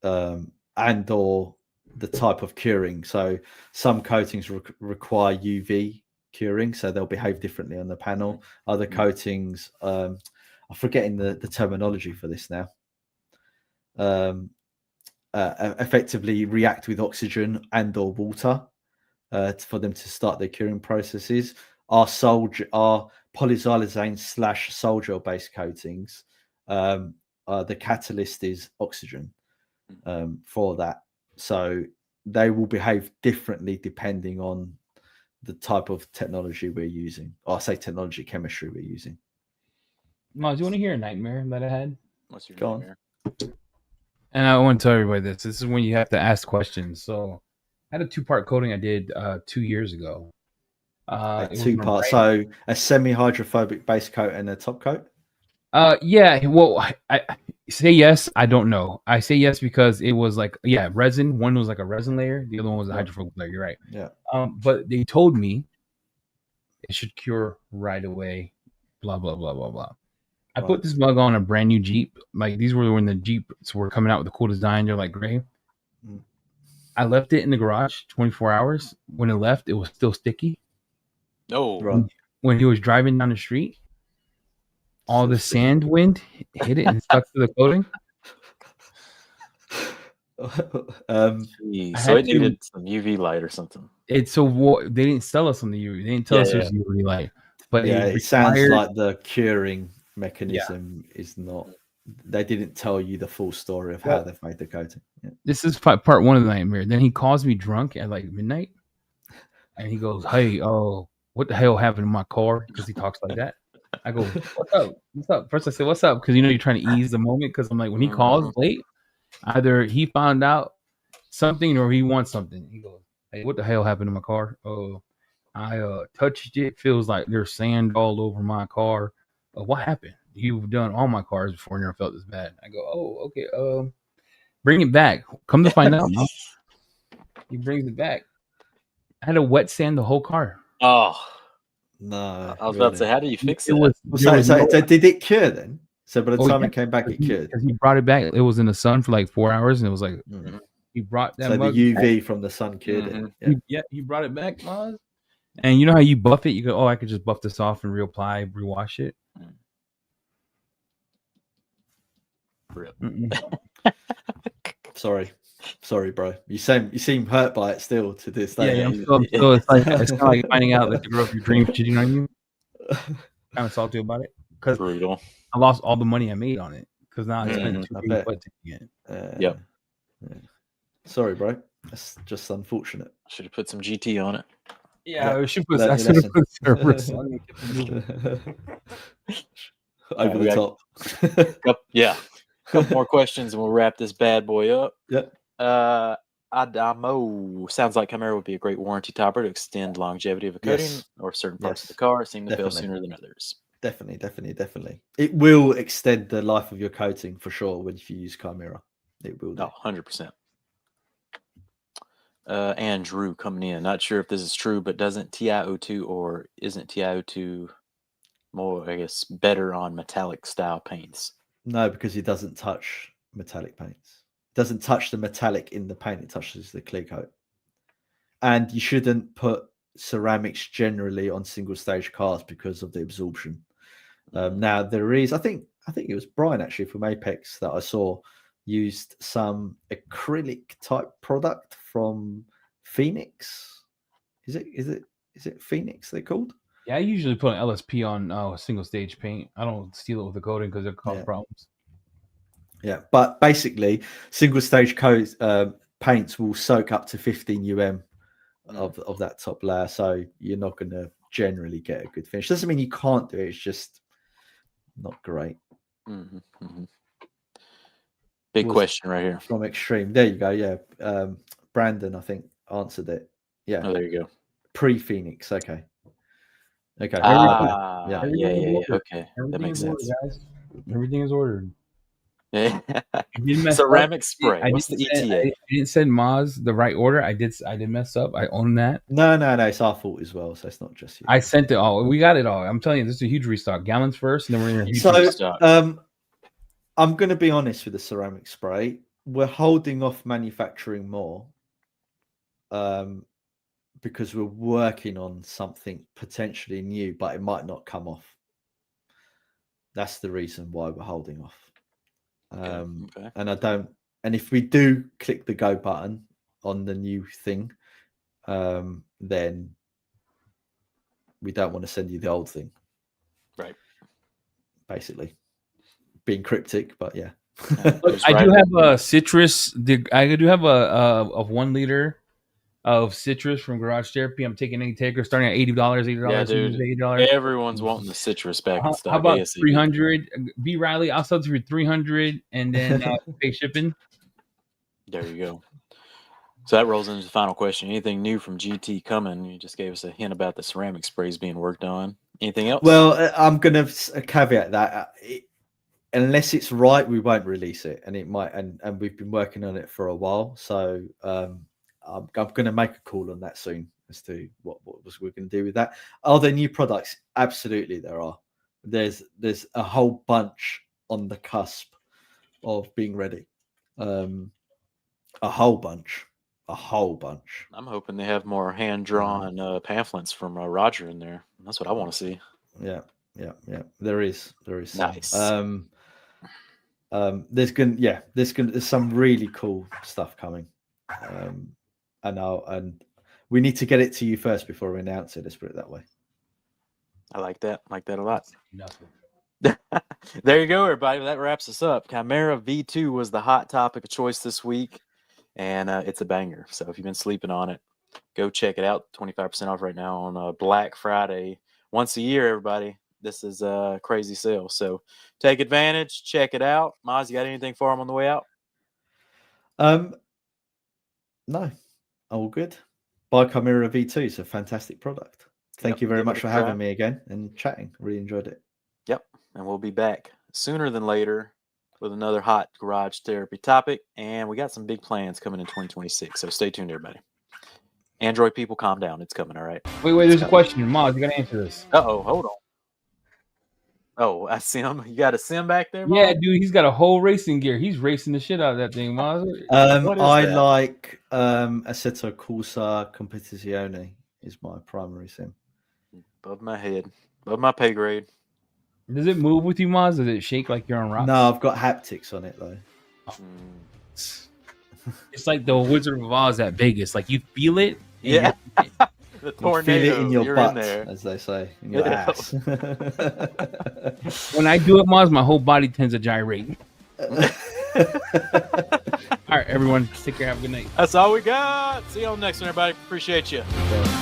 and or the type of curing. So some coatings require UV curing, so they'll behave differently on the panel. Other coatings, I'm forgetting the terminology for this now. Effectively react with oxygen and or water for them to start their curing processes. Our polysiloxane / sol-gel based coatings, the catalyst is oxygen for that. So they will behave differently depending on the type of technology we're using. Or I say technology, chemistry we're using. Miles, do you want to hear a nightmare that I had? What's your nightmare? And I want to tell everybody this. This is when you have to ask questions. So I had a 2-part coating I did 2 years ago. A 2-part. So a semi-hydrophobic base coat and a top coat? Yeah. Well, I say yes. I don't know. I say yes because it was like, resin. One was like a resin layer. The other one was a hydrophobic layer. You're right. Yeah. But they told me it should cure right away. Blah, blah, blah, blah, blah. I put this mug on a brand new Jeep. Like these were when the Jeeps were coming out with the cool design. They're like gray. I left it in the garage 24 hours. When it left, it was still sticky. No. Right. When he was driving down the street, all the sand wind hit it and stuck to the coating. So it needed some UV light or something. They didn't sell us on the UV. They didn't tell us it was UV light. But it sounds like the curing mechanism is not. They didn't tell you the full story of how they've made the coating. Yeah. This is part one of the nightmare. Then he calls me drunk at like midnight, and he goes, "Hey, what the hell happened to my car?" Because he talks like that. I go, "What's up? What's up?" First I said, "What's up?" Because you're trying to ease the moment. Because I'm like, when he calls late, either he found out something or he wants something. He goes, "Hey, what the hell happened to my car?" "Oh, I touched it. Feels like there's sand all over my car." "What happened? You've done all my cars before and never felt this bad." I go, "Oh, okay. Bring it back." Come to find out, he brings it back. I had to wet sand the whole car. Oh, No, I was about to say, how do you fix It that? was, there So, was no- so did it cure then? So by the Oh, time yeah, it came back, it cured. because he brought it back. It was in the sun for like 4 hours, and it was like Mm. he brought that So the mug. UV from the sun cured Mhm. it. Yeah. He brought it back, Maz. And you know how you buff it? You go, oh, I could just buff this off and reapply, rewash it. Rip. Sorry, bro. You seem hurt by it still to this day. Yeah, I'm still it's kind of like finding out that the girl of your dreams cheating on you. Kind of salty about it because Brutal. I lost all the money I made on it because now I spent Mhm. I 2 days bet. butt taking it. Yep. Yeah. Sorry, bro. That's just unfortunate. Should have put some GT on it. Yeah, I should Learn I your should have lesson. put Cerberus on it. Kept it moving. Over we the got- top. Yeah. Couple more questions and we'll wrap this bad boy up. Yep. Adamo sounds like Chimera would be a great warranty topper to extend longevity of a coating Yes. or certain parts of Yes. the car seem to fail Definitely. sooner than others. Definitely. It will extend the life of your coating for sure when you use Chimera. It will do. No, 100%. Andrew coming in. Not sure if this is true, but doesn't TiO2 or isn't TiO2 more, I guess, better on metallic style paints? No, because it doesn't touch metallic paints. It doesn't touch the metallic in the paint. It touches the clear coat. And you shouldn't put ceramics generally on single stage cars because of the absorption. Now there is, I think it was Brian actually from Apex that I saw used some acrylic type product from Phoenix. Is it Phoenix they're called? Yeah, I usually put an LSP on single stage paint. I don't steal it with the coating because it causes problems. Yeah, but basically, single stage coat paints will soak up to 15 of that top layer, so you're not going to generally get a good finish. Doesn't mean you can't do it; it's just not great. Big question right here from Extreme. There you go. Yeah, Brandon, I think answered it. Yeah. Oh, there you go. Pre-Phoenix. Okay. Yeah. Everything Okay, that makes sense. Ordered, guys. Everything is ordered. Yeah. Ceramic Ceramic spray. What's the ETA? I didn't send Maz the right order. I did mess up. I own that. No. It's our fault as well. So it's not just you. I sent it all. We got it all. I'm telling you, this is a huge restock. Gallons first, and then we're gonna huge restock. I'm going to be honest with the ceramic spray. We're holding off manufacturing more, because we're working on something potentially new, but it might not come off. That's the reason why we're holding off. Okay. And if we do click the go button on the new thing, then we don't want to send you the old thing. Right. Basically. Being cryptic, but yeah. I do have a citrus. I do have a 1 liter of citrus from Garage Therapy. I'm taking any taker starting at $80. Yeah, dude. $80. Everyone's wanting the citrus back in stock. How about 300? B Riley, I'll sell it for 300 and then pay shipping. There you go. So that rolls into the final question. Anything new from GT coming? You just gave us a hint about the ceramic sprays being worked on. Anything else? Well, I'm going to caveat that. Unless it's right, we won't release it, and it might. And we've been working on it for a while, so I'm going to make a call on that soon as to what we're going to do with that. Are there new products? Absolutely, there are. There's a whole bunch on the cusp of being ready. A whole bunch. I'm hoping they have more hand-drawn pamphlets from Roger in there. That's what I want to see. Yeah. There is nice. There's some really cool stuff coming, and we need to get it to you first before we announce it. Let's put it that way. I like that a lot. There you go, everybody. That wraps us up. Chimera V2 was the hot topic of choice this week, and it's a banger. So if you've been sleeping on it, go check it out. 25% off right now on Black Friday. Once a year, everybody. This is a crazy sale. So take advantage. Check it out. Maz, you got anything for them on the way out? No. All good. Buy Chimera V2. It's a fantastic product. Thank you very much for having me again and chatting. Really enjoyed it. Yep. And we'll be back sooner than later with another hot Garage Therapy topic. And we got some big plans coming in 2026. So stay tuned, everybody. Android people, calm down. It's coming. All right. Wait. There's a question, Maz. You gotta answer this. Hold on. Oh, a sim. You got a sim back there, Maz? Yeah, dude. He's got a whole racing gear. He's racing the shit out of that thing, Maz. I like Assetto Corsa Competizione is my primary sim. Above my head, above my pay grade. Does it move with you, Maz? Does it shake like you're on rocks? No, I've got haptics on it though. It's like the Wizard of Oz at Vegas. Like you feel it. Yeah. The tornado. You feel it in your butt, in there. as they say, in your ass. When I do it, Maz, my whole body tends to gyrate. All right, everyone. Take care. Have a good night. That's all we got. See you on the next one, everybody. Appreciate you. Okay.